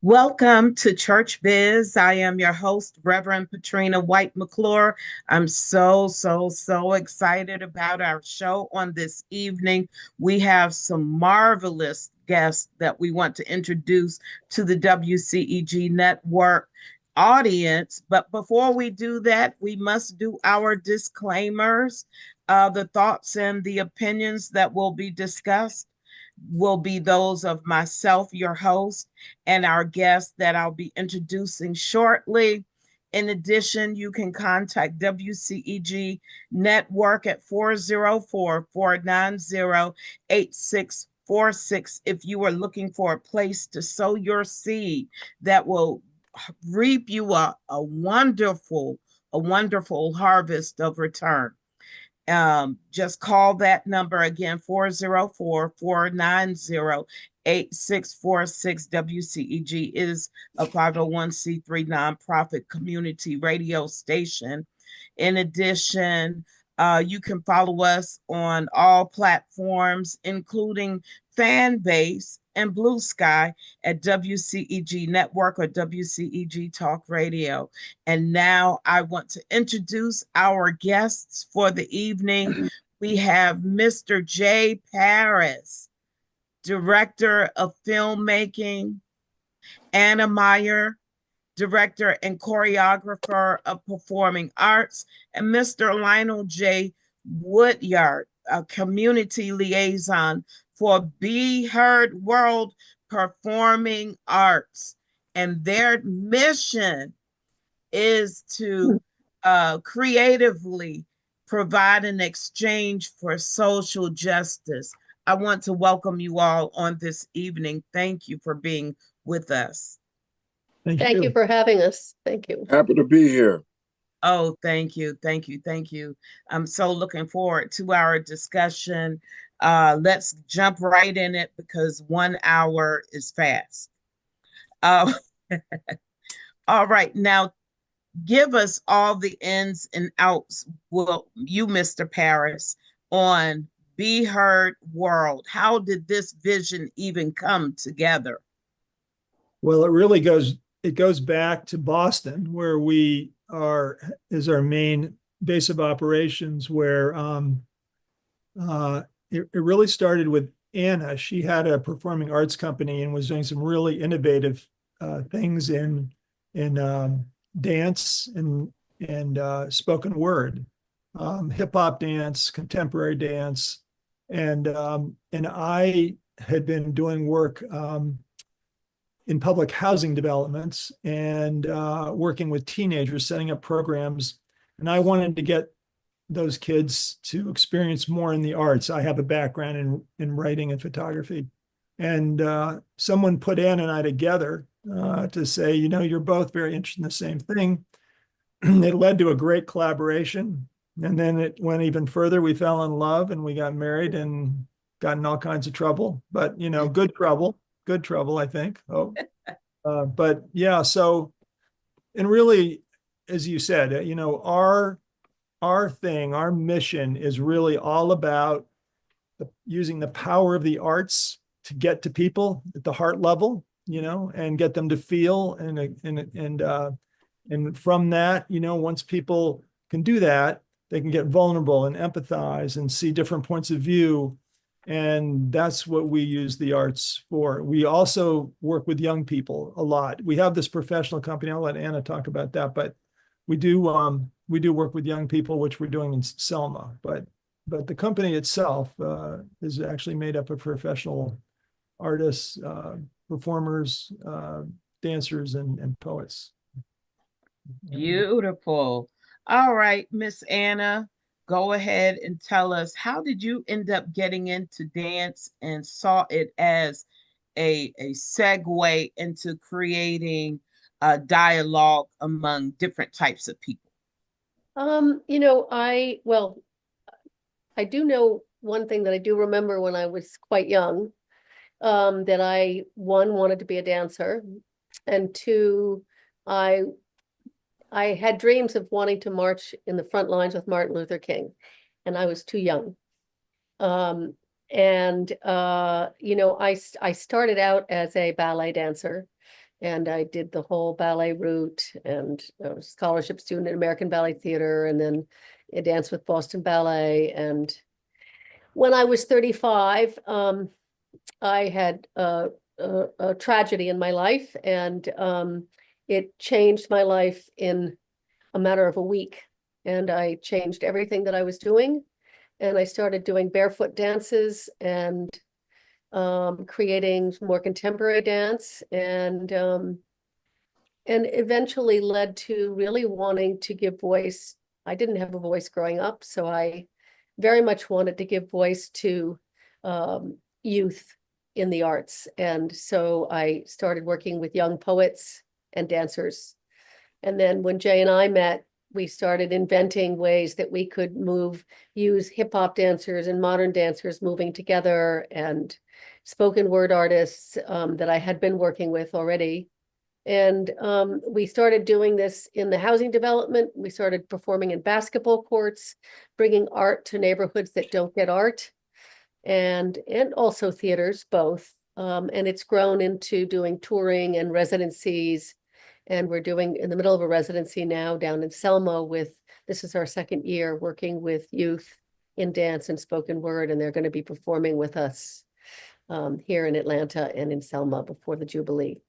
Welcome to Church Biz. I am your host, Reverend Patrina White-McClure. I'm so excited about our show on this evening. We have some marvelous guests that we want to introduce to the WCEG Network audience. But before we do that, we must do our disclaimers. The thoughts and the opinions that will be discussed will be those of myself, your host, and our guest that I'll be introducing shortly. In addition, you can contact WCEG Network at 404-490-8646 if you are looking for a place to sow your seed that will reap you a wonderful harvest of return. Just call that number again, 404-490-8646. WCEG is a 501c3 nonprofit community radio station. In addition, you can follow us on all platforms, including Fanbase and Blue Sky at WCEG Network or WCEG Talk Radio. And now I want to introduce our guests for the evening. We have Mr. J. Paris, Director of Filmmaking, Anna Myer, Director and Choreographer of Performing Arts, and Mr. Lionel J. Woodyard, a Community Liaison for BeHeard.World Performing Arts. And their mission is to creatively provide an exchange for social justice. I want to welcome you all on this evening. Thank you for being with us. Thank you for having us. Thank you. Happy to be here. Oh, thank you. I'm so looking forward to our discussion. Let's jump right in it because 1 hour is fast. All right, now give us all the ins and outs, you, Mr. Paris, on BeHeard.World. How did this vision even come together? Well, it goes back to Boston, where is our main base of operations, where it really started with Anna. She had a performing arts company and was doing some really innovative things in dance and spoken word, hip hop dance, contemporary dance, and I had been doing work in public housing developments and working with teenagers, setting up programs. And I wanted to get those kids to experience more in the arts. I have a background in writing and photography. And someone put Ann and I together to say, you're both very interested in the same thing. It led to a great collaboration. And then it went even further. We fell in love and we got married and got in all kinds of trouble, but good trouble, I think. But yeah, so, and really, as you said, our mission is really all about using the power of the arts to get to people at the heart level, and get them to feel and from that, once people can do that, they can get vulnerable and empathize and see different points of view. And that's what we use the arts for. We also work with young people a lot. We have this professional company. I'll let Anna talk about that, but we do work with young people, which we're doing in Selma. But the company itself is actually made up of professional artists, performers, dancers, and poets. Beautiful. All right, Miss Anna, go ahead and tell us, how did you end up getting into dance and saw it as a segue into creating a dialogue among different types of people? I do know one thing that I do remember when I was quite young, that I, one, wanted to be a dancer, and two, I had dreams of wanting to march in the front lines with Martin Luther King, and I was too young. I started out as a ballet dancer, and I did the whole ballet route, and I was a scholarship student at American Ballet Theater, and then I danced with Boston Ballet. And when I was 35, I had a tragedy in my life, and it changed my life in a matter of a week. And I changed everything that I was doing, and I started doing barefoot dances and creating more contemporary dance, and eventually led to really wanting to give voice. I didn't have a voice growing up, so I very much wanted to give voice to youth in the arts. And so I started working with young poets and dancers. And then when Jay and I met, we started inventing ways that we could use hip hop dancers and modern dancers moving together, and spoken word artists that I had been working with already. And we started doing this in the housing development. We started performing in basketball courts, bringing art to neighborhoods that don't get art, and also theaters, both. And it's grown into doing touring and residencies. And we're doing in the middle of a residency now down in Selma this is our second year working with youth in dance and spoken word, and they're going to be performing with us here in Atlanta and in Selma before the Jubilee.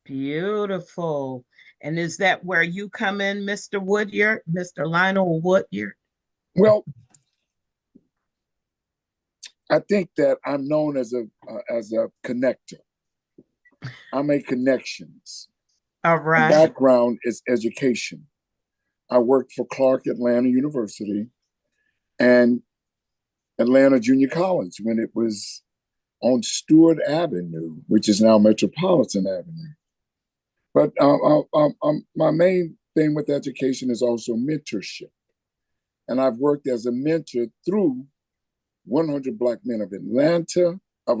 Beautiful. And is that where you come in, Mr. Woodyard, Mr. Lionel Woodyard? Well, I think that I'm known as a connector. I make connections. All My right. background is education. I worked for Clark Atlanta University and Atlanta Junior College when it was on Stewart Avenue, which is now Metropolitan Avenue. But my main thing with education is also mentorship. And I've worked as a mentor through 100 Black Men of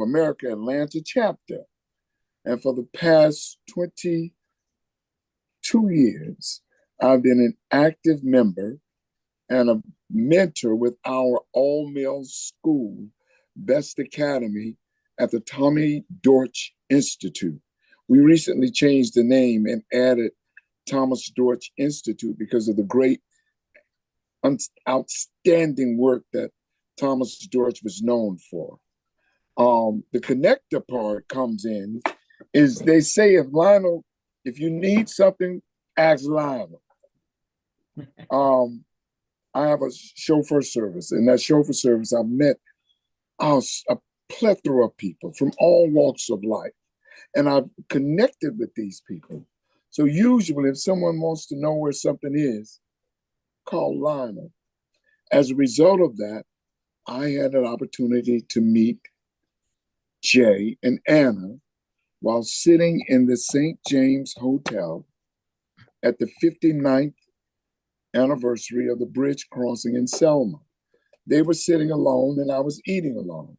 America Atlanta chapter. And for the past 22 years, I've been an active member and a mentor with our all-male school, Best Academy, at the Tommy Dortch Institute. We recently changed the name and added Thomas Dortch Institute because of the great, outstanding work that Thomas Dortch was known for. The connector part comes in, is they say if you need something, ask Lionel. I have a chauffeur service. In that chauffeur service, I've met a plethora of people from all walks of life. And I've connected with these people. So usually if someone wants to know where something is, call Lionel. As a result of that, I had an opportunity to meet Jay and Anna while sitting in the St. James Hotel at the 59th anniversary of the bridge crossing in Selma. They were sitting alone and I was eating alone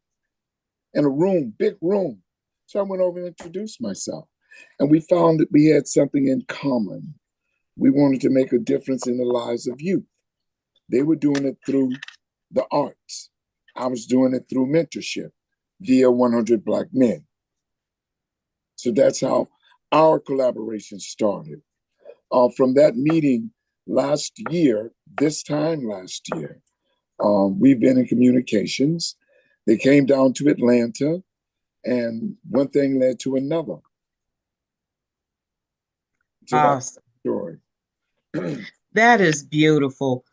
in a room, big room. So I went over and introduced myself. And we found that we had something in common. We wanted to make a difference in the lives of youth. They were doing it through the arts. I was doing it through mentorship via 100 Black Men. So that's how our collaboration started. From that meeting this time last year, we've been in communications. They came down to Atlanta and one thing led to another. So Awesome. Story. That is beautiful.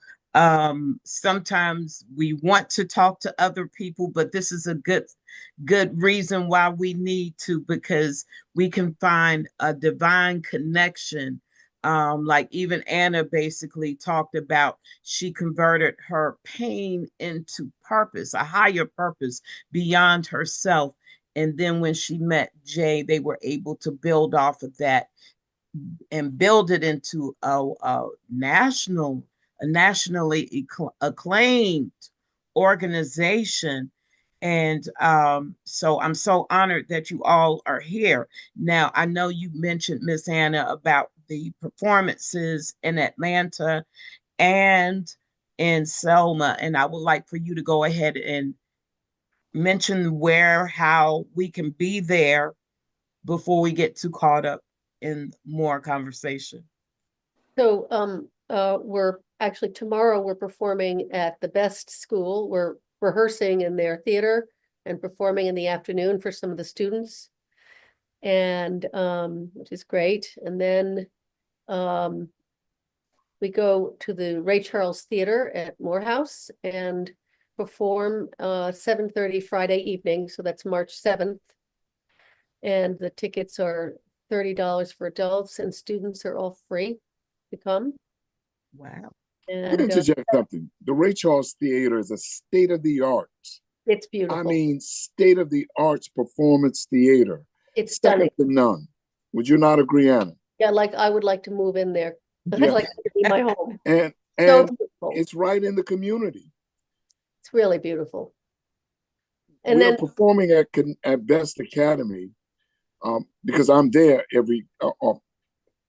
Sometimes we want to talk to other people, but this is a good reason why we need to, because we can find a divine connection. Like even Anna basically talked about, she converted her pain into purpose, a higher purpose beyond herself. And then when she met Jay, they were able to build off of that and build it into a nationally acclaimed organization. And so I'm so honored that you all are here. Now, I know you mentioned, Miss Anna, about the performances in Atlanta and in Selma, and I would like for you to go ahead and mention how we can be there before we get too caught up in more conversation. So we're actually tomorrow we're performing at the Best School. We're rehearsing in their theater and performing in the afternoon for some of the students, and which is great. And then we go to the Ray Charles Theater at Morehouse and perform 7:30 Friday evening. So that's March 7th. And the tickets are $30 for adults, and students are all free to come. Wow. I'm And going to interject something. The Ray Charles Theater is a state-of-the-art, it's beautiful. I mean, state-of-the-art performance theater. It's stunning. Second to none. Would you not agree, Anna? Yeah, like I would like to move in there. Yeah. I'd like it to be my home. And So beautiful. it's right in the community. It's really beautiful. And We're then performing at Best Academy because I'm there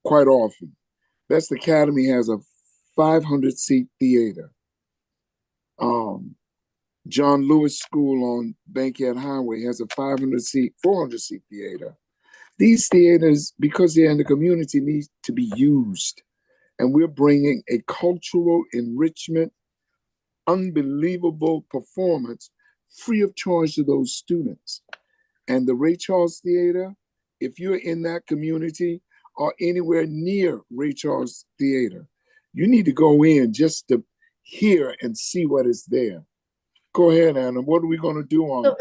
quite often. Best Academy has a 500-seat theater. John Lewis School on Bankhead Highway has a 400-seat theater. These theaters, because they're in the community, need to be used. And we're bringing a cultural enrichment, unbelievable performance free of charge to those students. And the Ray Charles Theater, if you're in that community or anywhere near Ray Charles Theater, you need to go in just to hear and see what is there. Go ahead, Anna. What are we going to do on so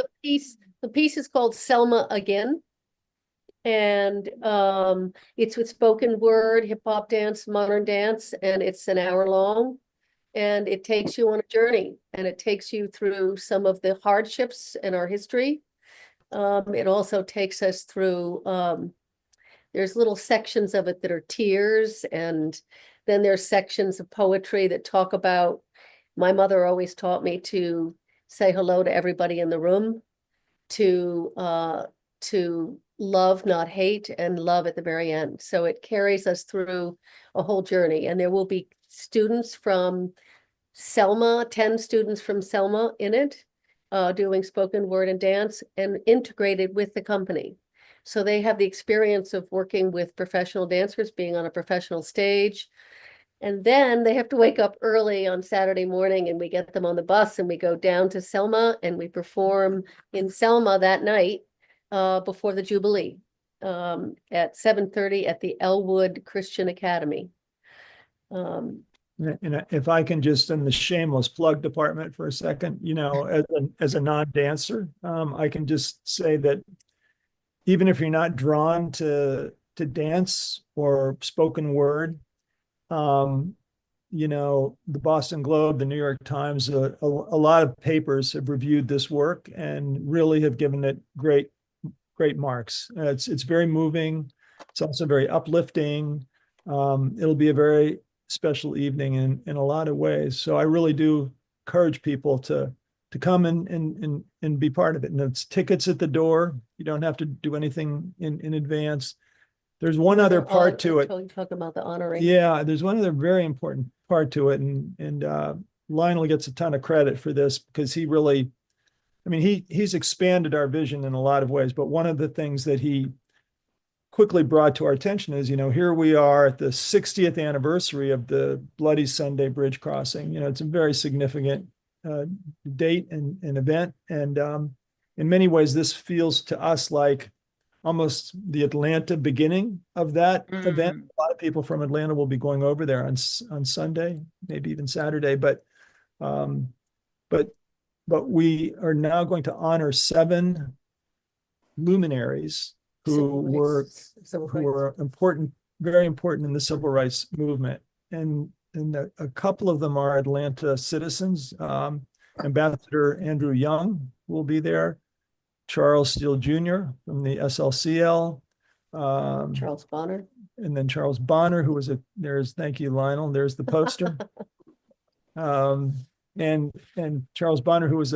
the piece is called Selma Again. And it's with spoken word, hip hop dance, modern dance, and it's an hour long. And it takes you on a journey, and it takes you through some of the hardships in our history. It also takes us through, there's little sections of it that are tears, and then there's sections of poetry that talk about, my mother always taught me to say hello to everybody in the room, to love, not hate, and love at the very end. So it carries us through a whole journey, and there will be students from Selma, 10 students from Selma in it, doing spoken word and dance and integrated with the company. So they have the experience of working with professional dancers, being on a professional stage. And then they have to wake up early on Saturday morning, and we get them on the bus and we go down to Selma and we perform in Selma that night before the Jubilee at 7:30 at the Elwood Christian Academy. And if I can just in the shameless plug department for a second, you know, as a non-dancer, I can just say that even if you're not drawn to dance or spoken word, you know, the Boston Globe, the New York Times, a lot of papers have reviewed this work and really have given it great marks. It's very moving. It's also very uplifting. It'll be a very special evening in a lot of ways. So I really do encourage people to come and be part of it. And it's tickets at the door. You don't have to do anything in advance. There's one other part to it. You talk about the honoring. Yeah, there's one other very important part to it, and Lionel gets a ton of credit for this because he really, I mean, he's expanded our vision in a lot of ways. But one of the things that he quickly brought to our attention is, you know, here we are at the 60th anniversary of the Bloody Sunday Bridge crossing. You know, it's a very significant date and event, and in many ways, this feels to us like almost the Atlanta beginning of that event. A lot of people from Atlanta will be going over there on Sunday, maybe even Saturday. But we are now going to honor 7 luminaries who were important, very important in the civil rights movement, and a couple of them are Atlanta citizens. Ambassador Andrew Young will be there. Charles Steele Jr. from the SLCL. Charles Bonner. And then Charles Bonner, who was thank you, Lionel. There's the poster. And Charles Bonner, who was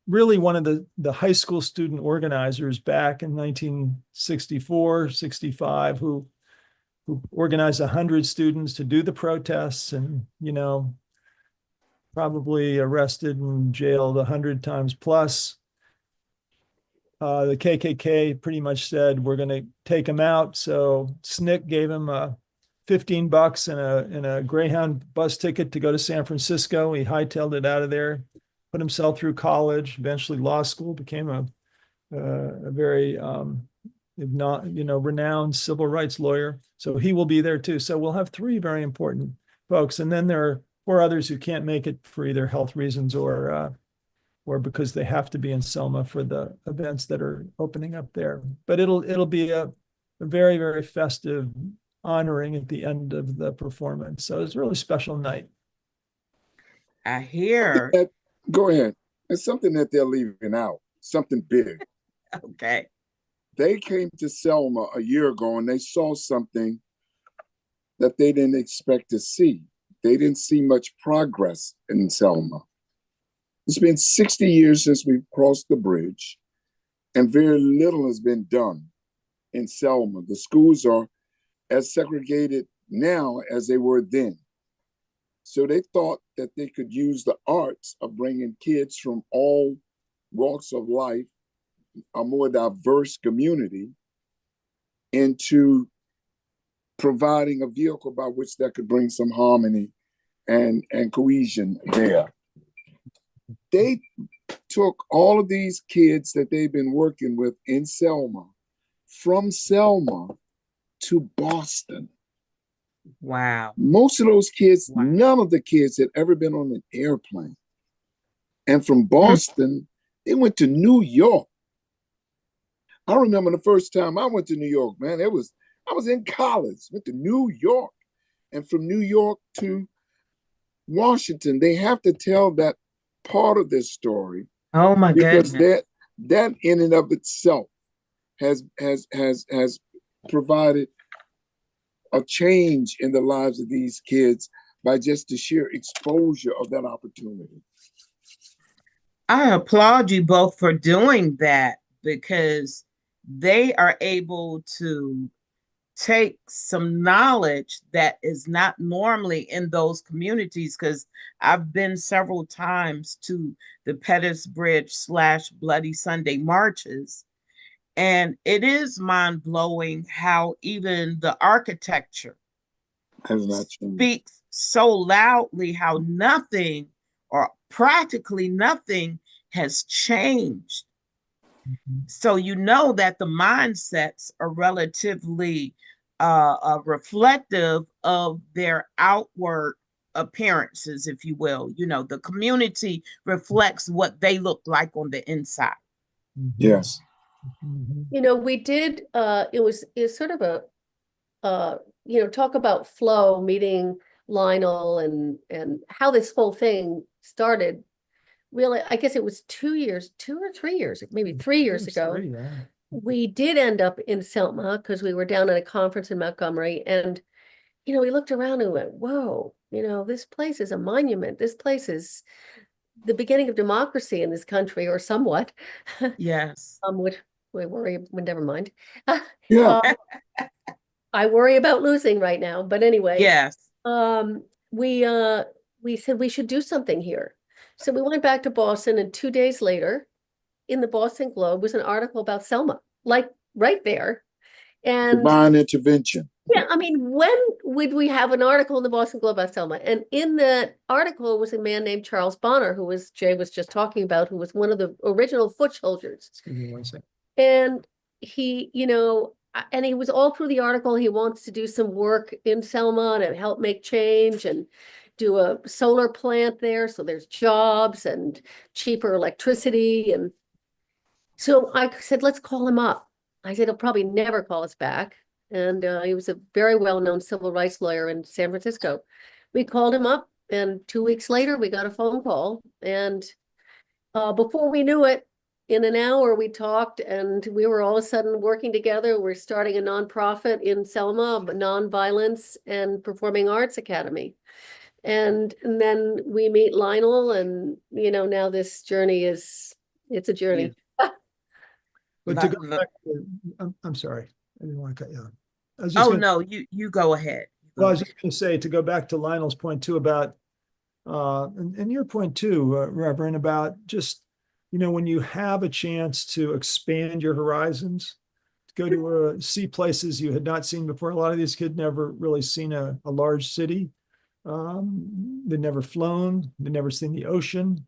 really one of the high school student organizers back in 1964, 65, who organized 100 students to do the protests, and, you know, probably arrested and jailed 100 times plus. the KKK pretty much said, we're going to take him out. So SNCC gave him $15 and a Greyhound bus ticket to go to San Francisco. He hightailed it out of there, put himself through college, eventually law school, became a very, if not, renowned civil rights lawyer. So he will be there too. So we'll have 3 very important folks. And then there are 4 others who can't make it for either health reasons or because they have to be in Selma for the events that are opening up there. But it'll be a very, very festive honoring at the end of the performance. So it's a really special night. I hear. Go ahead. It's something that they're leaving out, something big. Okay. They came to Selma a year ago and they saw something that they didn't expect to see. They didn't see much progress in Selma. It's been 60 years since we crossed the bridge, and very little has been done in Selma. The schools are as segregated now as they were then. So they thought that they could use the arts of bringing kids from all walks of life, a more diverse community, into providing a vehicle by which that could bring some harmony and cohesion there. They took all of these kids that they've been working with in Selma, from Selma to Boston. Wow. Most of those kids, Wow. none of the kids had ever been on an airplane. And from Boston, they went to New York. I remember the first time I went to New York, man, I was in college, went to New York. And from New York to Washington, they have to tell that part of this story. Oh my because goodness. that in and of itself has provided a change in the lives of these kids by just the sheer exposure of that opportunity. I applaud you both for doing that, because they are able to take some knowledge that is not normally in those communities, because I've been several times to the Pettus Bridge / Bloody Sunday marches, and it is mind-blowing how even the architecture Has not changed. speaks so loudly, how nothing or practically nothing has changed. So you know that the mindsets are relatively reflective of their outward appearances, if you will. The community reflects what they look like on the inside. Yes. We did, it's sort of a, talk about flow, meeting Lionel and how this whole thing started. Really, I guess it was 2 or 3 years, maybe 3 years ago. We did end up in Selma because we were down at a conference in Montgomery, and we looked around and went, whoa, this place is a monument. This place is the beginning of democracy in this country, or somewhat. Yes. Which we worry, never mind. Yeah. I worry about losing right now, but anyway. Yes. We said we should do something here. So we went back to Boston, and 2 days later, in the Boston Globe was an article about Selma, like right there. And Divine intervention. yeah, I mean, when would we have an article in the Boston Globe about Selma? And in that article was a man named Charles Bonner, who Jay was just talking about, who was one of the original foot soldiers. Excuse me 1 second. And he, and he was all through the article. He wants to do some work in Selma to help make change and do a solar plant there. So there's jobs and cheaper electricity. And so I said, let's call him up. I said, he'll probably never call us back. And he was a very well-known civil rights lawyer in San Francisco. We called him up, and 2 weeks later, we got a phone call. And before we knew it, in an hour, we talked, and we were all of a sudden working together. We're starting a nonprofit in Selma, a nonviolence and performing arts academy. And then we meet Lionel, and now this journey it's a journey. But to go back I'm sorry, I didn't want to cut you off. No, you go ahead. Well, I was just going to say, to go back to Lionel's point too about, and your point too, Reverend, about just, when you have a chance to expand your horizons, go to see places you had not seen before. A lot of these kids never really seen a large city. They'd never flown, they'd never seen the ocean.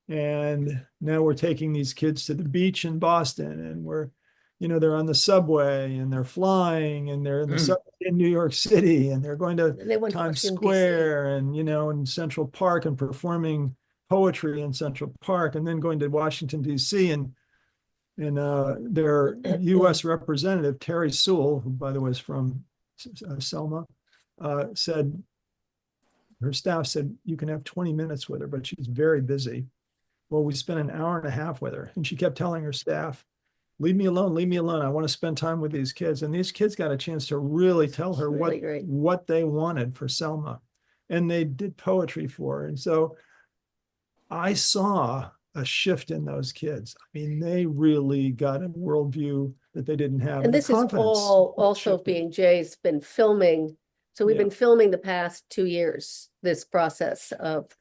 And now we're taking these kids to the beach in Boston, and they're on the subway and they're flying and they're in the subway in New York City, and they're going to Times Square and, in Central Park and performing poetry in Central Park, and then going to Washington, D.C. And their U.S. representative, Terry Sewell, who, by the way, is from Selma, said, her staff said, you can have 20 minutes with her, but she's very busy. Well, we spent an hour and a half with her, and she kept telling her staff, leave me alone, leave me alone. I want to spend time with these kids. And these kids got a chance to really tell her what they wanted for Selma. And they did poetry for her. And so I saw a shift in those kids. I mean, they really got a worldview that they didn't have. And this is all also being, Jay's been filming. So we've been filming the past 2 years, this process of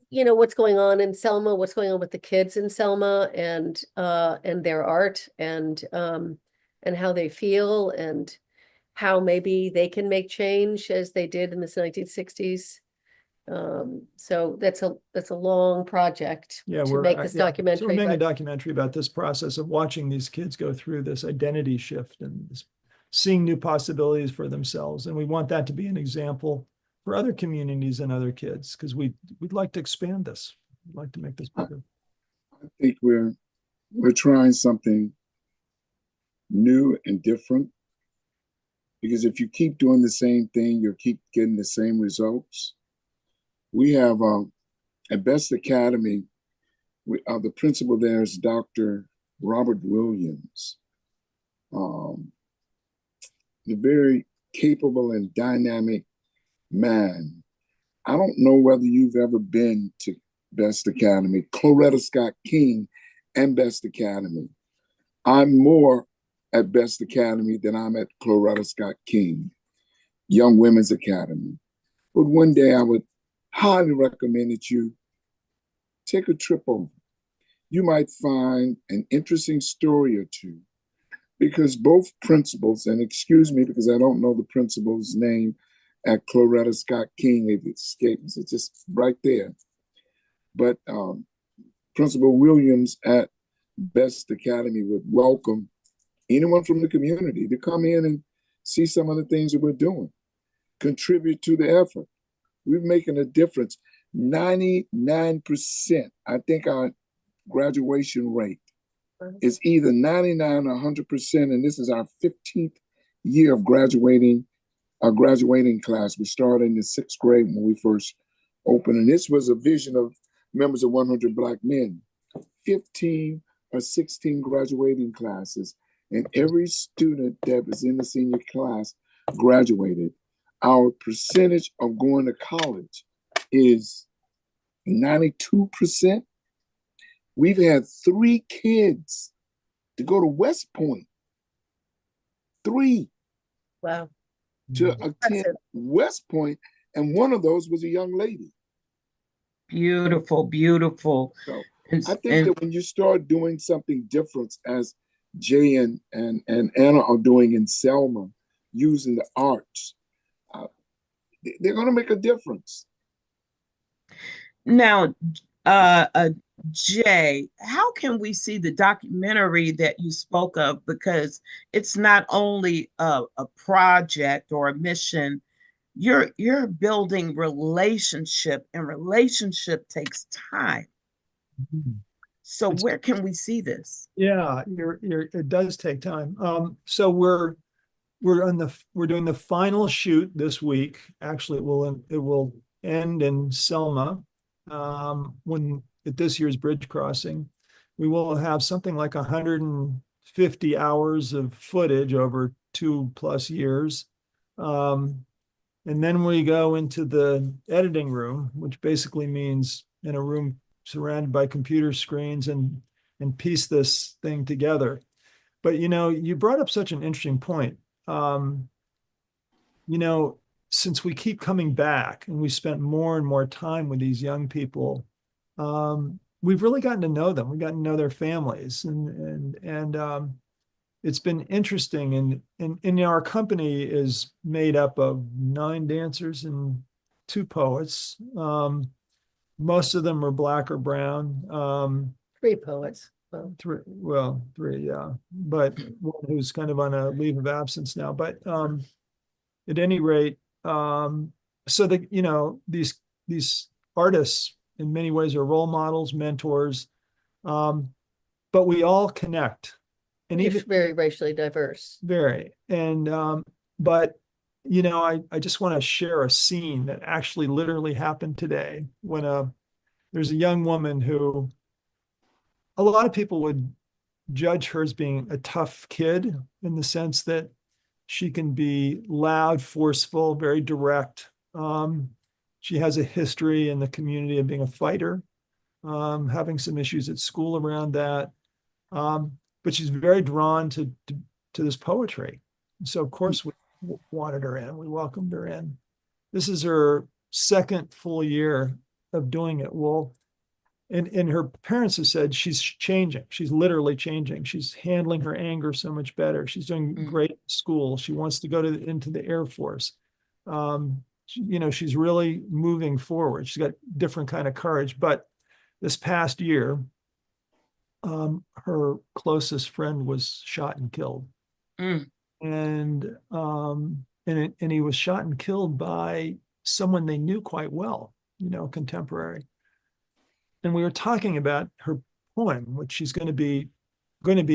what's going on in Selma, what's going on with the kids in Selma, and their art, and how they feel, and how maybe they can make change as they did in the 1960s. So that's a long project to make this documentary. So we're making a documentary about this process of watching these kids go through this identity shift and seeing new possibilities for themselves. And we want that to be an example for other communities and other kids, because we'd like to expand this. We'd like to make this bigger. I think we're trying something new and different, because if you keep doing the same thing, you'll keep getting the same results. We have at Best Academy, the principal there is Dr. Robert Williams, a very capable and dynamic man. I don't know whether you've ever been to Best Academy, Coretta Scott King and Best Academy. I'm more at Best Academy than I'm at Coretta Scott King, Young Women's Academy. But one day I would highly recommend that you take a trip over. You might find an interesting story or two, because both principals, and excuse me because I don't know the principal's name at Coretta Scott King, it escapes, it's just right there. But Principal Williams at Best Academy would welcome anyone from the community to come in and see some of the things that we're doing, contribute to the effort. We're making a difference. 99%, I think our graduation rate is either 99 or 100%, and this is our 15th year of graduating, our graduating class. We started in the 6th grade when we first opened, and this was a vision of members of 100 Black Men, 15 or 16 graduating classes, and every student that was in the senior class graduated. Our percentage of going to college is 92%. We've had 3 kids to go to West Point. 3. Wow. To attend West Point, and one of those was a young lady. Beautiful, beautiful. So I think that when you start doing something different, as Jay and Anna are doing in Selma, using the arts, they're going to make a difference. Now, Jay, how can we see the documentary that you spoke of? Because it's not only a project or a mission, you're building relationship, and relationship takes time. So where can we see this? Yeah, it does take time. So we're doing the final shoot this week. Actually, it will end in Selma when at this year's bridge crossing. We will have something like 150 hours of footage over 2+ years. And then we go into the editing room, which basically means in a room surrounded by computer screens, and piece this thing together. But, you brought up such an interesting point. Since we keep coming back and we spent more and more time with these young people, we've really gotten to know them. We've gotten to know their families, and it's been interesting. And our company is made up of 9 dancers and 2 poets. Most of them are Black or brown. 3 poets. Well, 3, yeah, but one who's kind of on a leave of absence now. But at any rate, so that, you know, these artists in many ways are role models, mentors, but we all connect, and You're even very racially diverse. very, and but you know, I just want to share a scene that actually literally happened today when there's a young woman who a lot of people would judge her as being a tough kid, in the sense that she can be loud, forceful, very direct. She has a history in the community of being a fighter, having some issues at school around that. But she's very drawn to this poetry. So of course we wanted her in, we welcomed her in. This is her 2nd full year of doing it. Well, and her parents have said she's changing. She's literally changing. She's handling her anger so much better. She's doing great at school. She wants to go into the Air Force. You know, she's really moving forward. She's got different kind of courage. But this past year, her closest friend was shot and killed. And he was shot and killed by someone they knew quite well, you know, contemporary. And we were talking about her poem, which she's going to be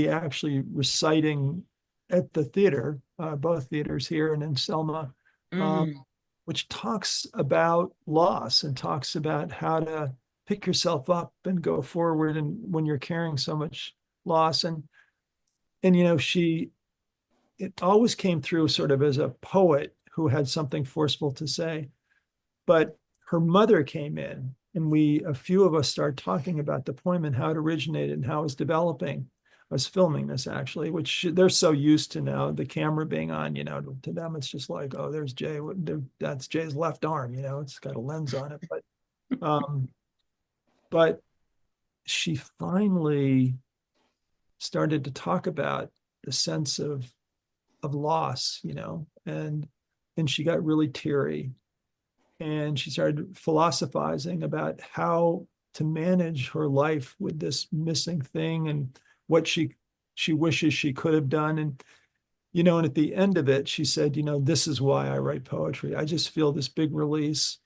actually reciting at the theater, both theaters here and in Selma, which talks about loss and talks about how to pick yourself up and go forward, and when you're carrying so much loss. And you know, it always came through sort of as a poet who had something forceful to say. But her mother came in, and a few of us started talking about the poem and how it originated and how it was developing. I was filming this actually, which they're so used to now, the camera being on, you know, to them, it's just like, oh, there's Jay, that's Jay's left arm, you know, it's got a lens on it. But she finally started to talk about the sense of loss, you know, and she got really teary. And she started philosophizing about how to manage her life with this missing thing and what she wishes she could have done. And, you know, and at the end of it, she said, you know, this is why I write poetry. I just feel this big release.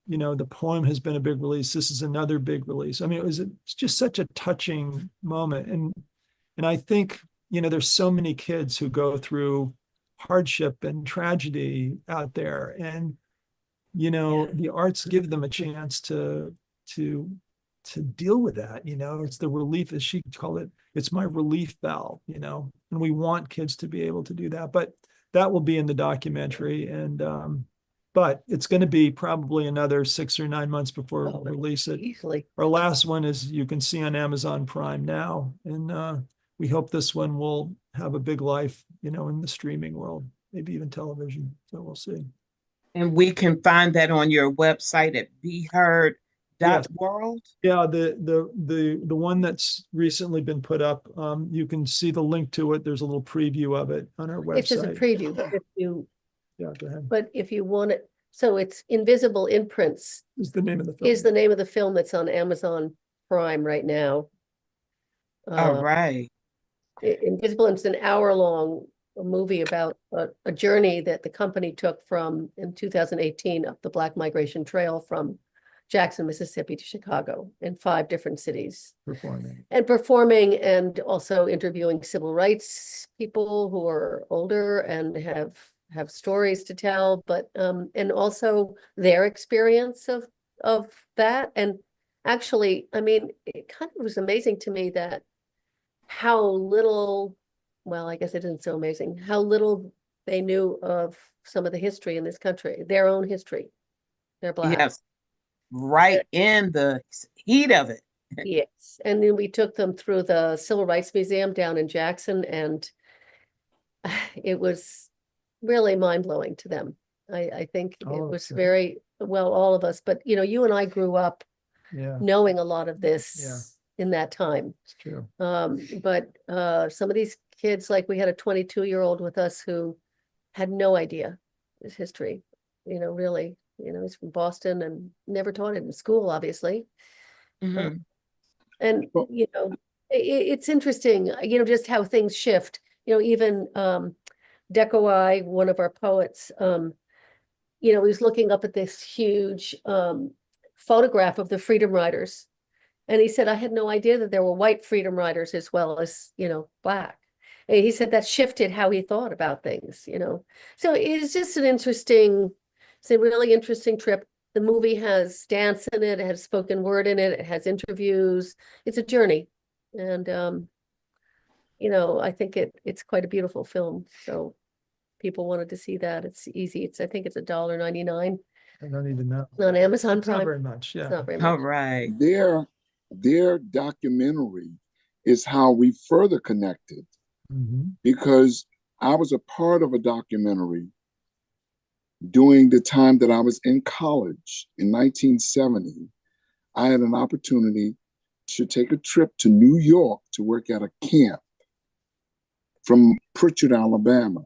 You know, the poem has been a big release. This is another big release. I mean, it's just such a touching moment. And I think, you know, there's so many kids who go through hardship and tragedy out there. And you know, the arts give them a chance to deal with that. You know, it's the relief, as she called it. It's my relief valve, you know, and we want kids to be able to do that. But that will be in the documentary. And but it's going to be probably another 6 or 9 months before we release it. Easily. Our last one is, you can see on Amazon Prime now. And we hope this one will have a big life, you know, in the streaming world, maybe even television. So we'll see. And we can find that on your website at BeHeard.World. Yeah, the one that's recently been put up, you can see the link to it. There's a little preview of it on our website. It's just a preview. Yeah, go ahead. But if you want it, so it's Invisible Imprints Is the name of the film. is the name of the film that's on Amazon Prime right now. All right. Invisible, it's an hour-long movie about a journey that the company took from in 2018 up the Black Migration Trail from Jackson, Mississippi to Chicago in 5 different cities. Performing and also interviewing civil rights people who are older and have stories to tell, but and also their experience of that. And actually, I mean, it kind of was amazing to me that how little, well, I guess it isn't so amazing, how little they knew of some of the history in this country, their own history. They're Black. Yes, right in the heat of it. Yes, and then we took them through the Civil Rights Museum down in Jackson, and it was really mind-blowing to them. I think it was very, well, all of us, but you know, you and I grew up Yeah, knowing a lot of this in that time. it's true. But some of these kids, like we had a 22-year-old with us who had no idea his history, really, he's from Boston and never taught it in school, obviously. Mhm. And, Well- it's interesting, just how things shift, even Deco, one of our poets, he was looking up at this huge photograph of the Freedom Riders. And he said, I had no idea that there were white Freedom Riders as well as, Black. And he said that shifted how he thought about things, So it's just it's a really interesting trip. The movie has dance in it, it has spoken word in it, it has interviews. It's a journey. And, I think it's quite a beautiful film. So people wanted to see that. It's easy. I think it's $1.99 I don't even know. on Amazon Not Prime. very much, It's yeah. not very All much. right. Their documentary is how we further connected, Mhm. because I was a part of a documentary during the time that I was in college in 1970. I had an opportunity to take a trip to New York to work at a camp from Pritchard, Alabama,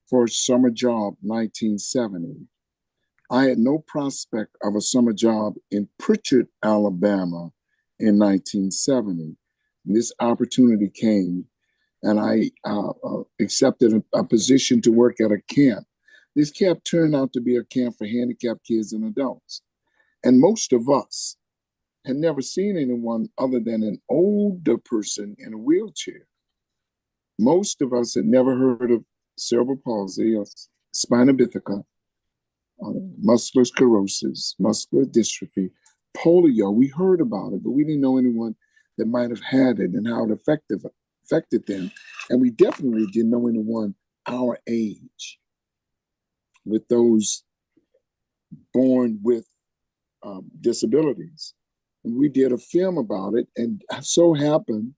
for a summer job, 1970. I had no prospect of a summer job in Pritchard, Alabama in 1970. And this opportunity came, and I accepted a position to work at a camp. This camp turned out to be a camp for handicapped kids and adults. And most of us had never seen anyone other than an older person in a wheelchair. Most of us had never heard of cerebral palsy or spina bifida, muscular sclerosis, muscular dystrophy, polio. We heard about it, but we didn't know anyone that might have had it and how it affected them. And we definitely didn't know anyone our age with those born with disabilities. And we did a film about it, and it so happened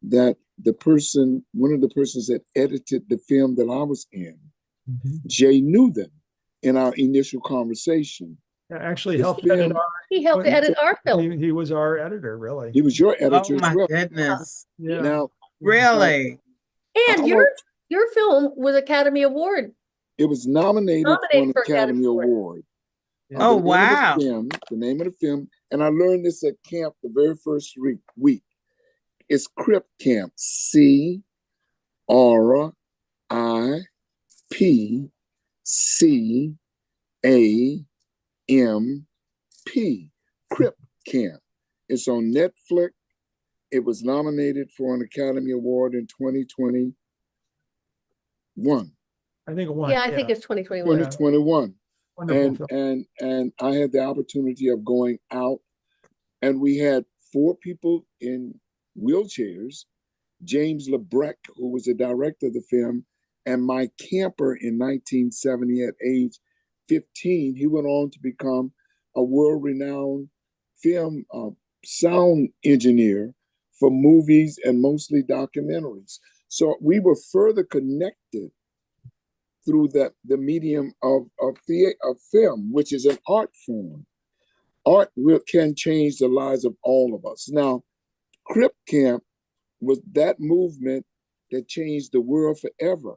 that one of the persons that edited the film that I was in, Mhm. Jay, knew them in our initial conversation. Actually The helped film- edit He helped edit our film. he was our editor, really. He was your Oh editor as my well. goodness. Yeah. Now, Really? And I your film was Academy Award. it was nominated for an Nominated for Academy Academy Award. Award. Yeah. Oh, The name of the wow. name of the film, and I learned this at camp the very first week. It's CRIP Camp, CRIPCAMP, CRIP Camp. It's on Netflix. It was nominated for an Academy Award in 2021. I think it won. Yeah, I think it's 2021. 2021. Wonderful film. And I had the opportunity of going out, and we had 4 people in wheelchairs. James Lebrecht, who was the director of the film, and my camper in 1970 at age 15. He went on to become a world-renowned film sound engineer for movies and mostly documentaries. So we were further connected through the medium of film, which is an art form. Art can change the lives of all of us. Now, Crip Camp was that movement that changed the world forever.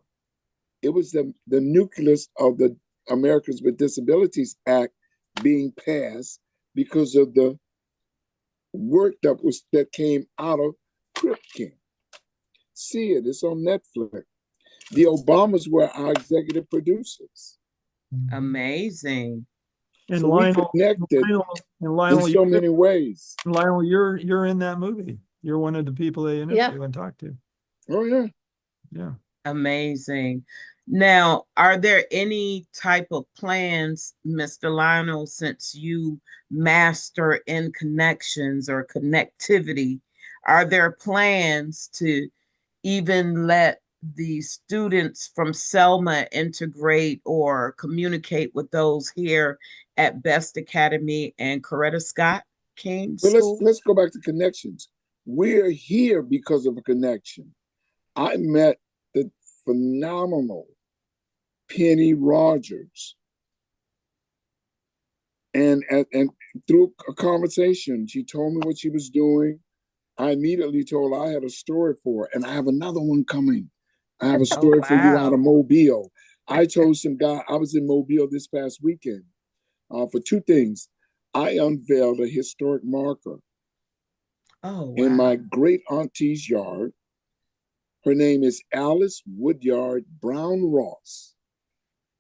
It was the nucleus of the Americans with Disabilities Act being passed because of the work that came out of Crip Camp. See it, it's on Netflix. The Obamas were our executive producers. Amazing. And So Lionel, we connected Lionel, in so many ways. Lionel, you're in that movie. You're one of the people they interview and talk to. Oh yeah. Yeah. Amazing. Now, are there any type of plans, Mr. Lionel, since you master in connections or connectivity, are there plans to even let the students from Selma integrate or communicate with those here at Best Academy and Coretta Scott King But School? let's go back to connections. We're here because of a connection. I met the phenomenal Penny Rogers and through a conversation, she told me what she was doing. I immediately told her I had a story for her, and I have another one coming. I have a Oh, story for you out of wow. Mobile. I told some guy, I was in Mobile this past weekend for two things. I unveiled a historic marker Oh, in my wow. great auntie's yard. Her name is Alice Woodyard Brown Ross.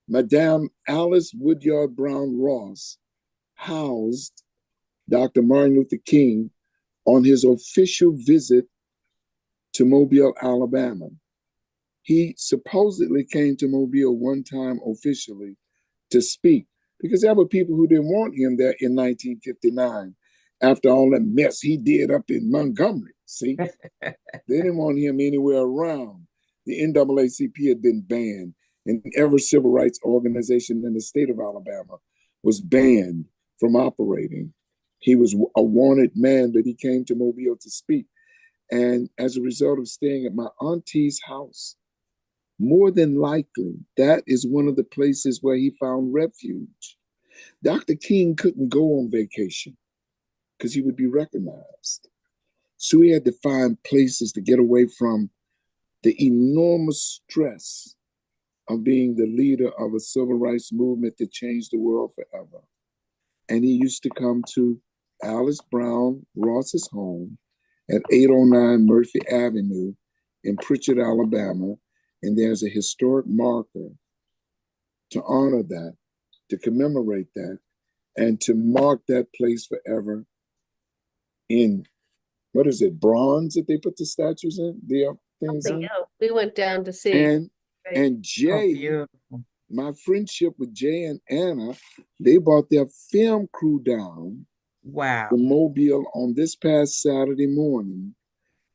Madame Alice Woodyard Brown Ross housed Dr. Martin Luther King on his official visit to Mobile, Alabama. He supposedly came to Mobile one time officially to speak because there were people who didn't want him there in 1959 after all the mess he did up in Montgomery. See, they didn't want him anywhere around. The NAACP had been banned, and every civil rights organization in the state of Alabama was banned from operating. He was a wanted man, but he came to Mobile to speak. And as a result of staying at my auntie's house, more than likely, that is one of the places where he found refuge. Dr. King couldn't go on vacation because he would be recognized. So he had to find places to get away from the enormous stress of being the leader of a civil rights movement that changed the world forever. And he used to come to Alice Brown Ross's home at 809 Murphy Avenue in Pritchard, Alabama. And there's a historic marker to honor that, to commemorate that, and to mark that place forever in, what is it, bronze that they put the statues in, the things Something in? else. We went down to see. And Right. Oh, Jay, beautiful. my friendship with Jay and Anna, they brought their film crew down Wow. to Mobile on this past Saturday morning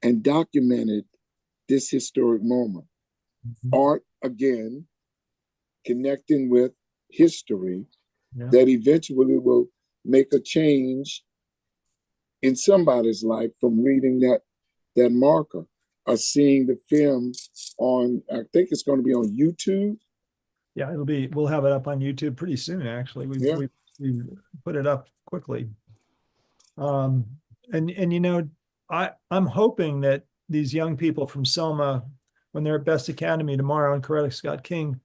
and documented this historic moment. Art, again, connecting with history that eventually will make a change in somebody's life from reading that marker or seeing the film on, I think it's going to be on YouTube. Yeah, we'll have it up on YouTube pretty soon, actually. We've put it up quickly. And you know, I'm hoping that these young people from Selma, when they're at Best Academy tomorrow and Coretta Scott King,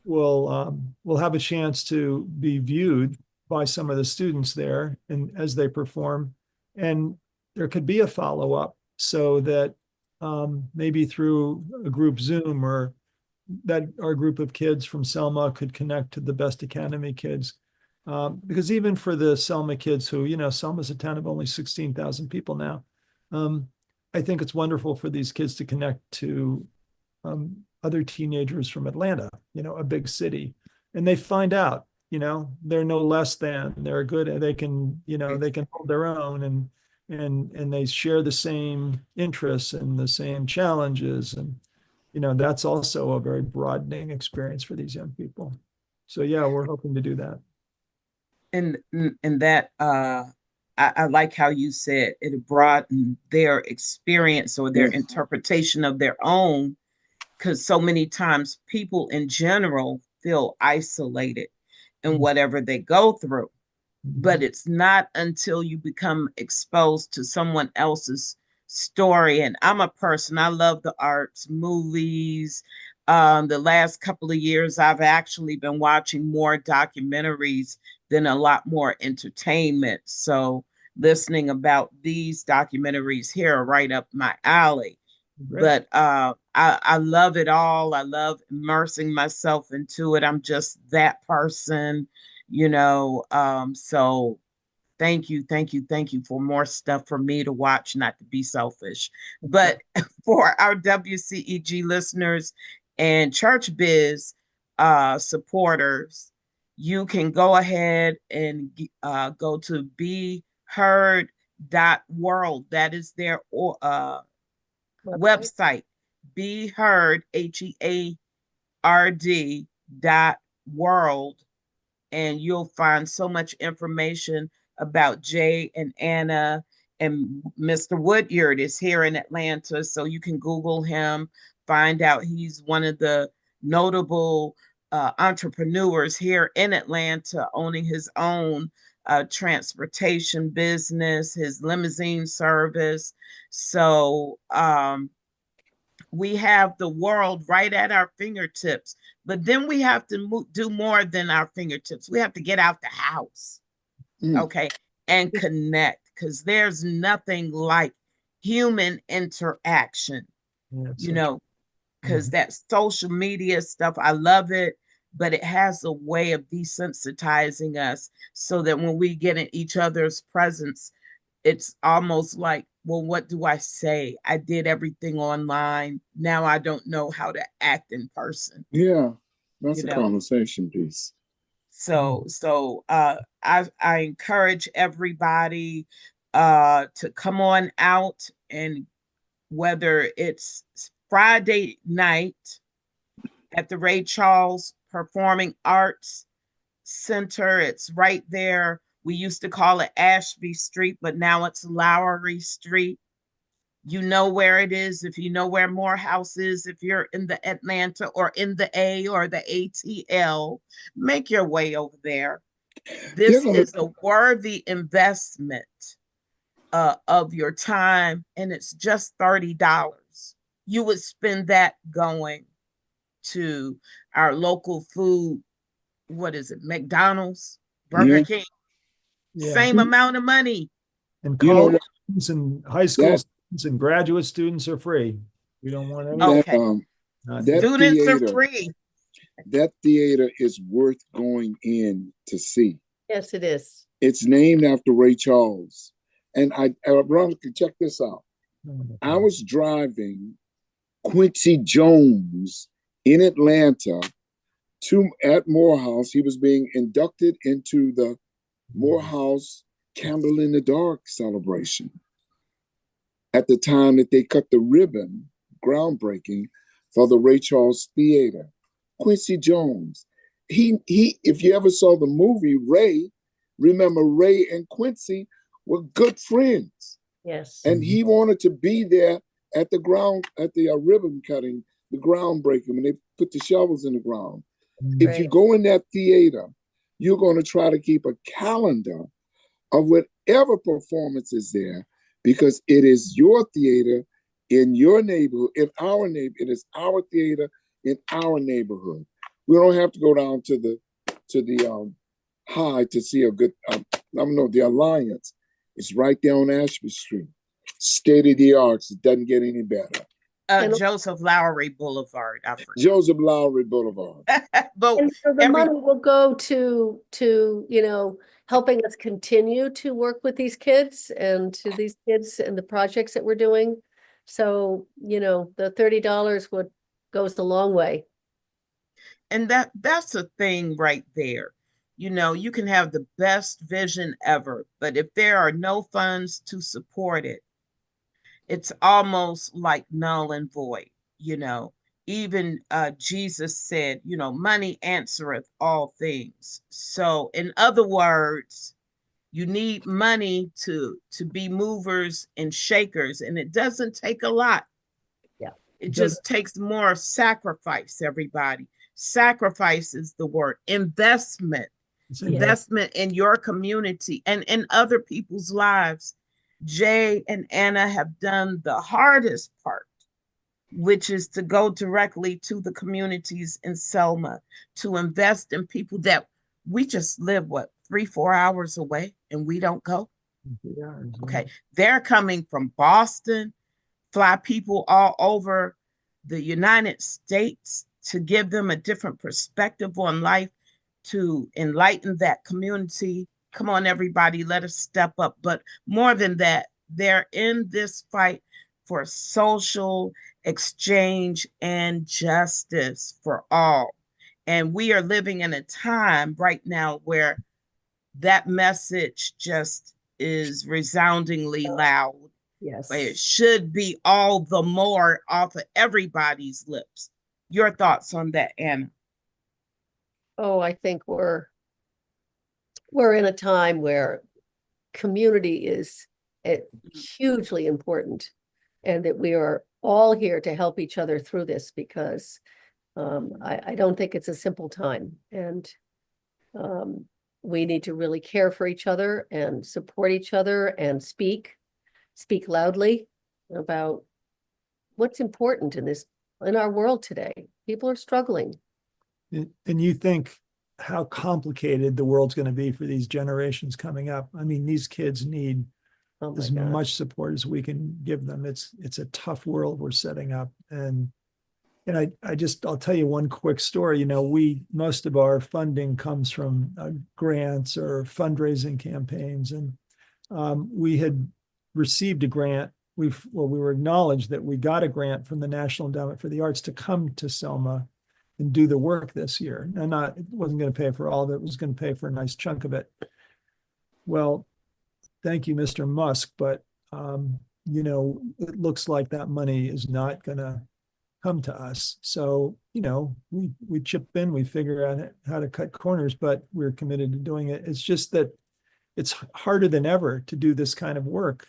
will have a chance to be viewed by some of the students there and as they perform. And there could be a follow-up so that maybe through a group Zoom or that our group of kids from Selma could connect to the Best Academy kids. Because even for the Selma kids who, you know, Selma's a town of only 16,000 people now. I think it's wonderful for these kids to connect to other teenagers from Atlanta, you know, a big city. And they find out, you know, they're no less than, they're good, they can, you know, they can hold their own and they share the same interests and the same challenges. And, you know, that's also a very broadening experience for these young people. So yeah, we're hoping to do that. And that I like how you said it broadened their experience or their interpretation of their own, because so many times people in general feel isolated in whatever they go through. But it's not until you become exposed to someone else's story. And I'm a person, I love the arts, movies. The last couple of years, I've actually been watching more documentaries than a lot more entertainment. So listening about these documentaries here are right up my alley. Great. But I love it all. I love immersing myself into it. I'm just that person, you know. So thank you, thank you, thank you for more stuff for me to watch, not to be selfish. But for our WCEG listeners and Church Biz supporters, you can go ahead and go to BeHeard.World. That is their website, BeHeard, HEARD.World, and you'll find so much information about Jay and Anna. And Mr. Woodyard is here in Atlanta, so you can Google him, find out he's one of the notable entrepreneurs here in Atlanta, owning his own transportation business, his limousine service. So we have the world right at our fingertips, but then we have to do more than our fingertips. We have to get out the house, okay, and connect, because there's nothing like human interaction, you know, because that social media stuff, I love it, but it has a way of desensitizing us so that when we get in each other's presence, it's almost like, well, what do I say? I did everything online. Now I don't know how to act in person. Yeah, that's You a know, conversation piece. so I encourage everybody to come on out, and whether it's Friday night at the Ray Charles Performing Arts Center, it's right there. We used to call it Ashby Street, but now it's Lowry Street. You know where it is. If you know where Morehouse is, if you're in the Atlanta or in the A or the ATL, make your way over there. This is a worthy investment of your time, and it's just $30. You would spend that going to our local food. What is it? McDonald's, Burger King. Same amount of money. And college students and high school students and graduate students are free. We don't want any. Okay. Students are free. That theater is worth going in to see. Yes, it is. It's named after Ray Charles. And ironically, check this out. I was driving Quincy Jones in Atlanta at Morehouse. He was being inducted into the Morehouse Candle in the Dark celebration at the time that they cut the ribbon, groundbreaking, for the Ray Charles Theater. Quincy Jones, if you ever saw the movie Ray, remember Ray and Quincy were good friends. Yes. And he wanted to be there at the ribbon cutting, the groundbreaking, when they put the shovels in the ground. If you go in that theater, you're going to try to keep a calendar of whatever performance is there, because it is your theater in your neighborhood, in our neighborhood. It is our theater in our neighborhood. We don't have to go down to the High to see a good, the Alliance. It's right there on Ashby Street. State of the arts. It doesn't get any better. Joseph Lowry Boulevard. Joseph Lowry Boulevard. And so the money will go to helping us continue to work with these kids and the projects that we're doing. So, the $30 goes a long way. And that's a thing right there. You can have the best vision ever, but if there are no funds to support it, it's almost like null and void. Even Jesus said, money answereth all things. So in other words, you need money to be movers and shakers, and it doesn't take a lot. Yeah. It just takes more sacrifice, everybody. Sacrifice is the word. Investment in your community and in other people's lives. Jay and Anna have done the hardest part, which is to go directly to the communities in Selma, to invest in people that we just live, 3-4 hours away, and we don't go. Okay. They're coming from Boston, fly people all over the United States to give them a different perspective on life, to enlighten that community. Come on, everybody, let us step up. But more than that, they're in this fight for social exchange and justice for all. And we are living in a time right now where that message just is resoundingly loud. Yes. But it should be all the more off of everybody's lips. Your thoughts on that, Anna? Oh, I think we're in a time where community is hugely important, and that we are all here to help each other through this, because I don't think it's a simple time. And we need to really care for each other and support each other and speak loudly about what's important in our world today. People are struggling. And you think how complicated the world's going to be for these generations coming up. I mean, these kids need as much support as we can give them. It's a tough world we're setting up. And I'll tell you one quick story. Most of our funding comes from grants or fundraising campaigns. And we had received a grant. We were acknowledged that we got a grant from the National Endowment for the Arts to come to Selma and do the work this year. And it wasn't going to pay for all of it. It was going to pay for a nice chunk of it. Well, thank you, Mr. Musk. But, it looks like that money is not going to come to us. So, we chip in, we figure out how to cut corners, but we're committed to doing it. It's just that it's harder than ever to do this kind of work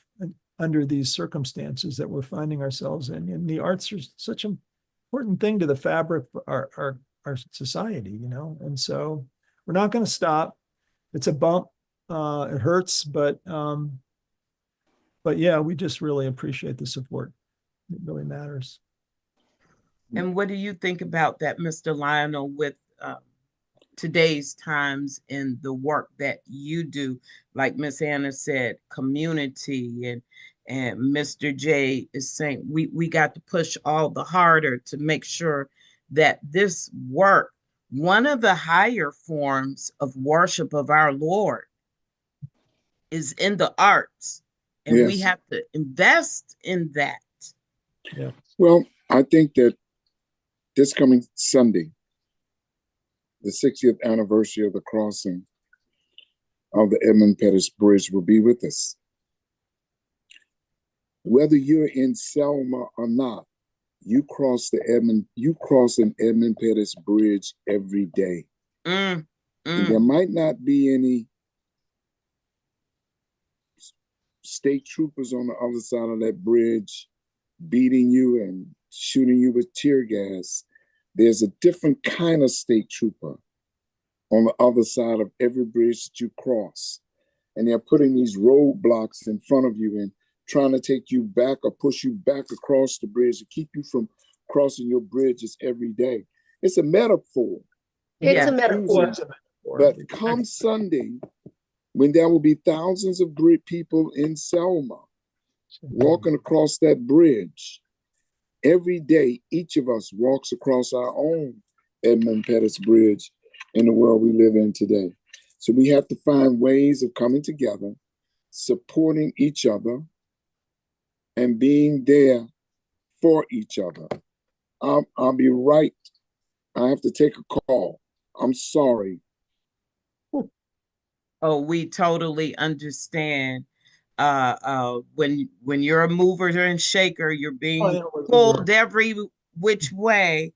under these circumstances that we're finding ourselves in. And the arts are such an important thing to the fabric of our society, and so we're not going to stop. It's a bump. It hurts, but yeah, we just really appreciate the support. It really matters. And what do you think about that, Mr. Lionel, with today's times and the work that you do? Like Miss Anna said, community, and Mr. J is saying we got to push all the harder to make sure that this work, one of the higher forms of worship of our Lord, is in the arts. And Yes. we have to invest in that. Yeah. Well, I think that this coming Sunday, the 60th anniversary of the crossing of the Edmund Pettus Bridge will be with us. Whether you're in Selma or not, you cross an Edmund Pettus Bridge every day. And there might not be any state troopers on the other side of that bridge beating you and shooting you with tear gas. There's a different kind of state trooper on the other side of every bridge that you cross. And they're putting these roadblocks in front of you and trying to take you back or push you back across the bridge to keep you from crossing your bridges every day. It's a metaphor. It's a metaphor. But come Sunday, when there will be thousands of people in Selma walking across that bridge, every day, each of us walks across our own Edmund Pettus Bridge in the world we live in today. So we have to find ways of coming together, supporting each other, and being there for each other. I'll be right. I have to take a call. I'm sorry. Oh, we totally understand. When you're a mover and shaker, you're being pulled every which way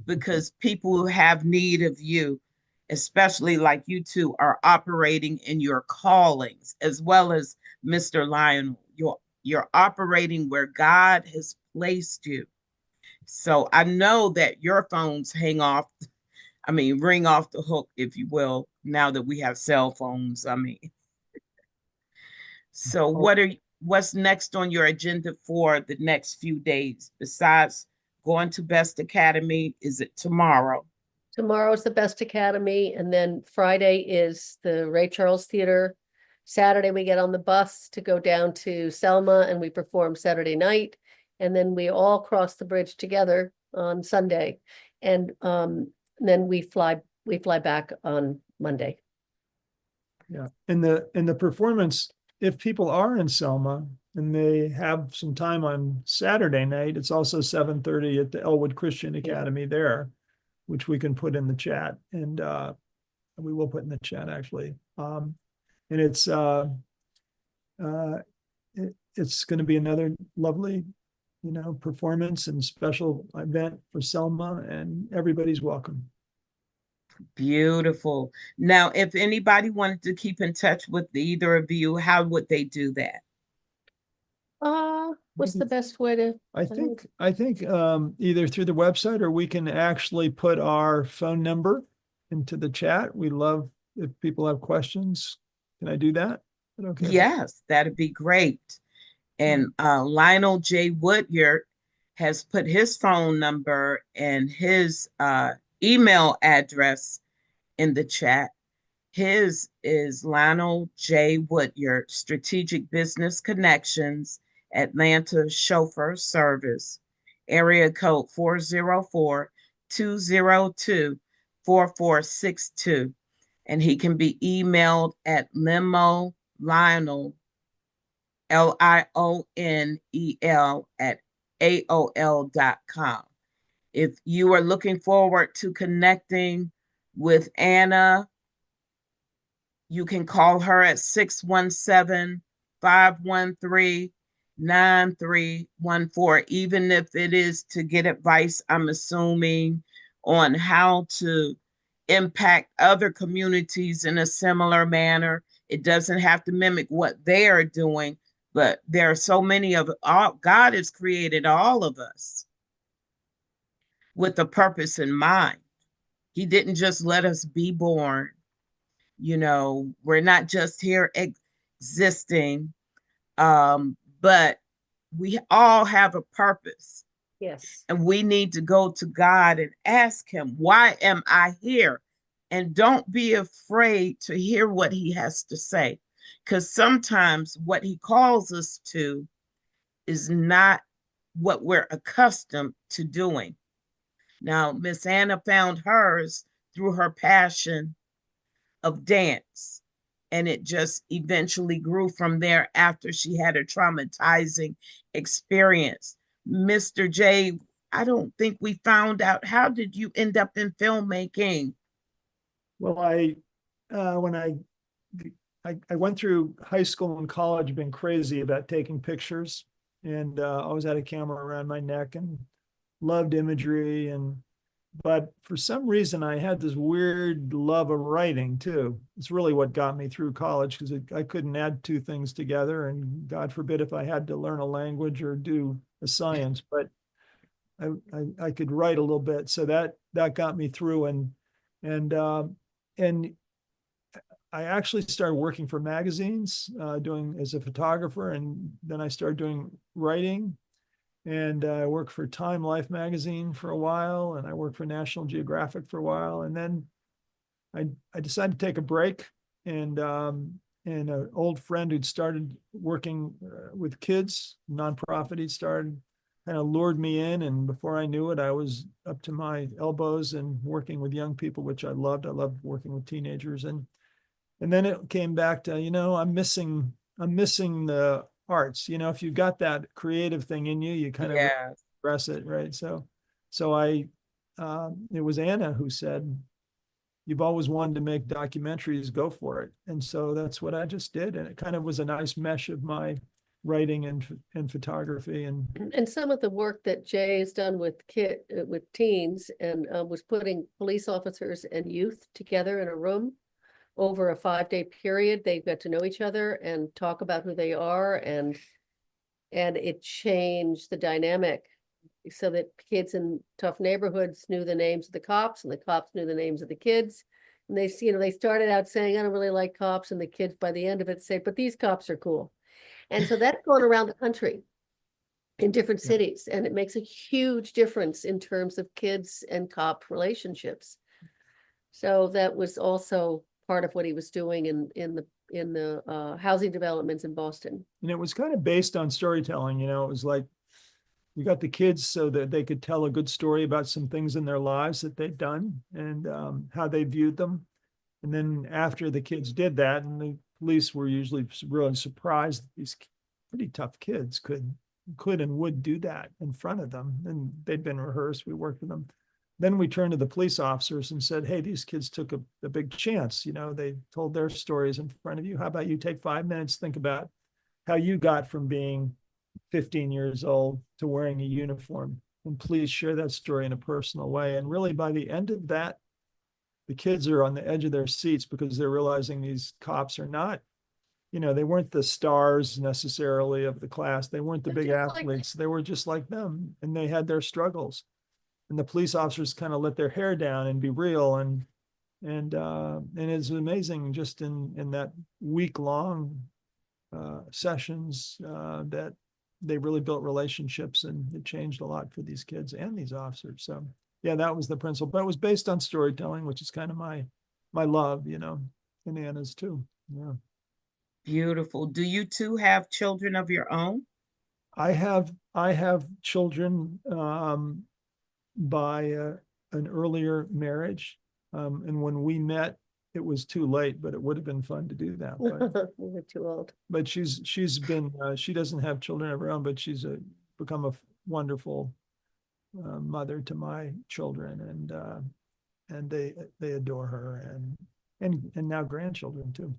because people have need of you, especially like you two are operating in your callings, as well as Mr. Lionel. You're operating where God has placed you. So I know that your phones ring off the hook, if you will, now that we have cell phones. So what's next on your agenda for the next few days besides going to Best Academy? Is it tomorrow? Tomorrow's the Best Academy, and then Friday is the Ray Charles Theater. Saturday, we get on the bus to go down to Selma and we perform Saturday night. And then we all cross the bridge together on Sunday. And then we fly back on Monday. Yeah. And the performance, if people are in Selma and they have some time on Saturday night, it's also 7:30 at the Elwood Christian Academy there, which we can put in the chat. And we will put in the chat actually. And it's going to be another lovely, performance and special event for Selma, and everybody's welcome. Beautiful. Now, if anybody wanted to keep in touch with either of you, how would they do that? What's the best way to? I think either through the website or we can actually put our phone number into the chat. We love if people have questions, can I do that? Is that okay? Yes, that'd be great. And Lionel J. Woodyard has put his phone number and his email address in the chat. His is Lionel J. Woodyard, Strategic Business Connections, Atlanta Chauffeur Service, area code 404-202-4462. And he can be emailed at Lionel, LIONEL at AOL.com. If you are looking forward to connecting with Anna, you can call her at 617-513-9314, even if it is to get advice, I'm assuming, on how to impact other communities in a similar manner. It doesn't have to mimic what they are doing, but there are so many of all, God has created all of us with a purpose in mind. He didn't just let us be born. You know, we're not just here existing, but we all have a purpose. Yes. And we need to go to God and ask him, why am I here? And don't be afraid to hear what he has to say, because sometimes what he calls us to is not what we're accustomed to doing. Now, Miss Anna found hers through her passion of dance, and it just eventually grew from there after she had a traumatizing experience. Mr. J, I don't think we found out, how did you end up in filmmaking? Well, when I went through high school and college being crazy about taking pictures, and always had a camera around my neck and loved imagery, but for some reason I had this weird love of writing too. It's really what got me through college, because I couldn't add two things together, and God forbid if I had to learn a language or do a science, but I could write a little bit, so that got me through, and I actually started working for magazines, doing as a photographer, and then I started doing writing. And I worked for Time Life magazine for a while, and I worked for National Geographic for a while. And then I decided to take a break, and an old friend who'd started working with kids, nonprofit, he'd started, kind of lured me in. And before I knew it, I was up to my elbows and working with young people, which I loved. I loved working with teenagers. And then it came back to, I'm missing the arts. If you've got that creative thing in you, you kind of express it, right? So it was Anna who said, you've always wanted to make documentaries, go for it. And so that's what I just did. And it kind of was a nice mesh of my writing and photography. And some of the work that Jay has done with teens, and was putting police officers and youth together in a room over a 5-day period. They got to know each other and talk about who they are, and it changed the dynamic so that kids in tough neighborhoods knew the names of the cops, and the cops knew the names of the kids. And they started out saying, I don't really like cops, and the kids by the end of it say, but these cops are cool. And so that's going around the country in different cities, and it makes a huge difference in terms of kids and cop relationships. So that was also part of what he was doing in the housing developments in Boston. And it was kind of based on storytelling. It was like, you got the kids so that they could tell a good story about some things in their lives that they'd done, and how they viewed them. And then after the kids did that, and the police were usually really surprised that these pretty tough kids could and would do that in front of them. And they'd been rehearsed. We worked with them. Then we turned to the police officers and said, hey, these kids took a big chance. They told their stories in front of you. How about you take 5 minutes, think about how you got from being 15 years old to wearing a uniform, and please share that story in a personal way. And really, by the end of that, the kids are on the edge of their seats, because they're realizing these cops are not, they weren't the stars necessarily of the class. They weren't the big athletes. They were just like them, and they had their struggles. And the police officers kind of let their hair down and be real. And And it's amazing just in that week-long sessions that they really built relationships, and it changed a lot for these kids and these officers. So yeah, that was the principle, but it was based on storytelling, which is kind of my love, you know, and Anna's too. Yeah. Beautiful. Do you two have children of your own? I have children by an earlier marriage. And when we met, it was too late, but it would have been fun to do that. But We were too old. but she's been she doesn't have children of her own, but she's become a wonderful mother to my children, and they adore her, and now grandchildren too.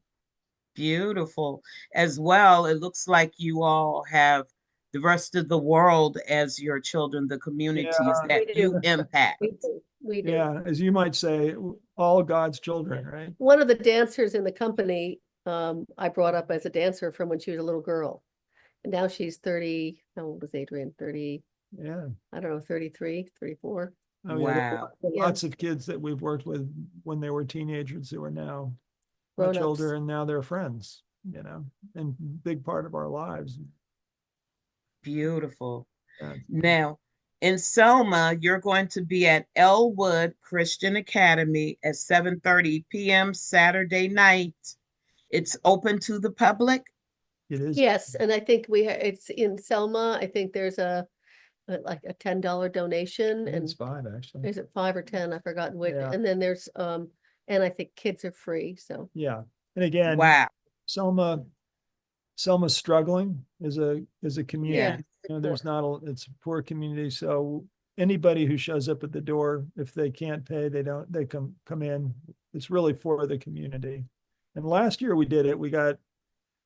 Beautiful. As well, it looks like you all have the rest of the world as your children, the communities Yeah. that We you do. impact. We do. We do. Yeah, as you might say, all God's children, right? One of the dancers in the company, I brought up as a dancer from when she was a little girl. And now she's 30, how old is Adrian? 30, Yeah. I don't know, 33, 34. Oh, yeah. There Wow. are lots of kids that we've worked with when they were teenagers who are now much Grown-ups. older, and now they're friends, you know, and big part of our lives. Beautiful. Yeah. Now, in Selma, you're going to be at Elwood Christian Academy at 7:30 p.m. Saturday night. It's open to the public. It is. Yes, and I think it's in Selma. I think there's like a $10 donation, and It's 5 actually. is it 5 or 10? I've forgotten which. Yeah. And then there's and I think kids are free. So Yeah. And again, Wow. Selma's struggling as a community. Yeah. You know, there's not it's a poor community. So anybody who shows up at the door, if they can't pay, they come in. It's really for the community. And last year we did it. We got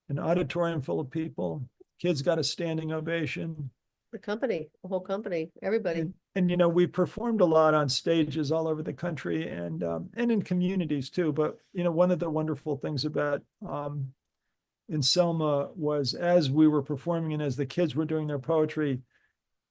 an auditorium full of people. Kids got a standing ovation. the whole company, everybody. And you know, we've performed a lot on stages all over the country, and in communities too. But you know, one of the wonderful things about in Selma was, as we were performing and as the kids were doing their poetry,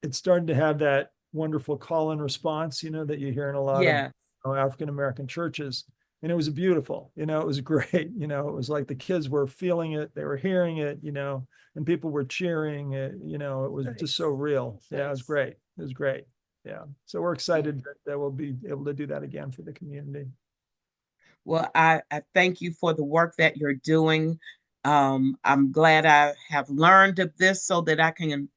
it started to have that wonderful call and response, you know, that you hear in a lot Yeah. of African American churches. And it was beautiful, you know, it was great. You know, it was like the kids were feeling it, they were hearing it, you know, and people were cheering it, you know, it was just so real. Yeah, it was great. It was great. Yeah. So we're excited that we'll be able to do that again for the community. Well, I thank you for the work that you're doing. I'm glad I have learned of this so that I can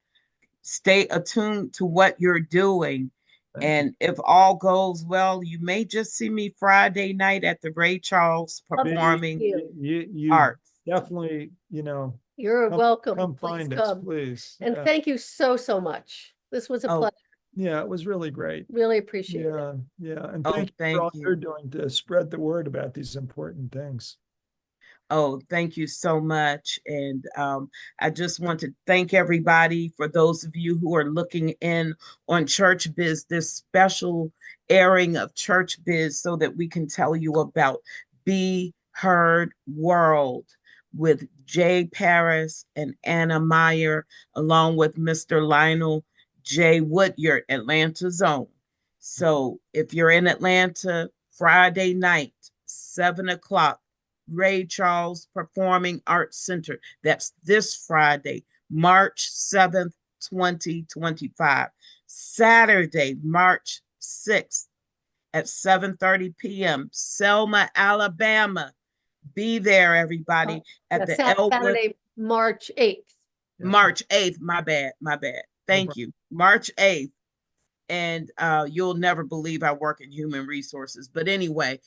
stay attuned to what you're doing. Thank And if all goes well, you may just see me Friday night at the Ray Charles performing You arts. definitely, you know, You're come welcome. come Please find us, come. please. And Yeah. thank you so much. This was a Oh, pleasure. Yeah, it was really great. Really appreciate it. Yeah, yeah. And Oh, thank you for thank all you. you're doing to spread the word about these important things. Oh, thank you so much. And I just want to thank everybody, for those of you who are looking in on Church Biz, this special airing of Church Biz, so that we can tell you about Be Heard World with Jay Paris and Anna Myer, along with Mr. Lionel J. Woodyard, Atlanta's own. So if you're in Atlanta, Friday night, 7 o'clock, Ray Charles Performing Arts Center. That's this Friday, March 7th, 2025. Saturday, March 6th at 7:30 p.m., Selma, Alabama. Be there, everybody, at the Elwood. Saturday, March 8th. March 8th. My bad. Thank you. March 8th. And you'll never believe I work in human resources. But anyway,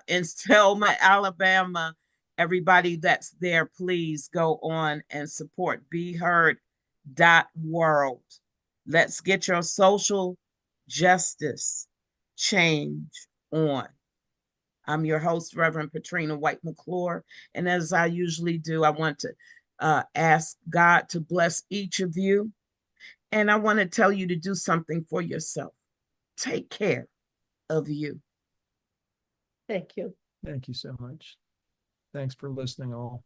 in Selma, Alabama, everybody that's there, please go on and support BeHeard.World. Let's get your social justice change on. I'm your host, Reverend Patrina White-McClure. And as I usually do, I want to ask God to bless each of you. And I want to tell you to do something for yourself. Take care of you. Thank you. Thank you so much. Thanks for listening all.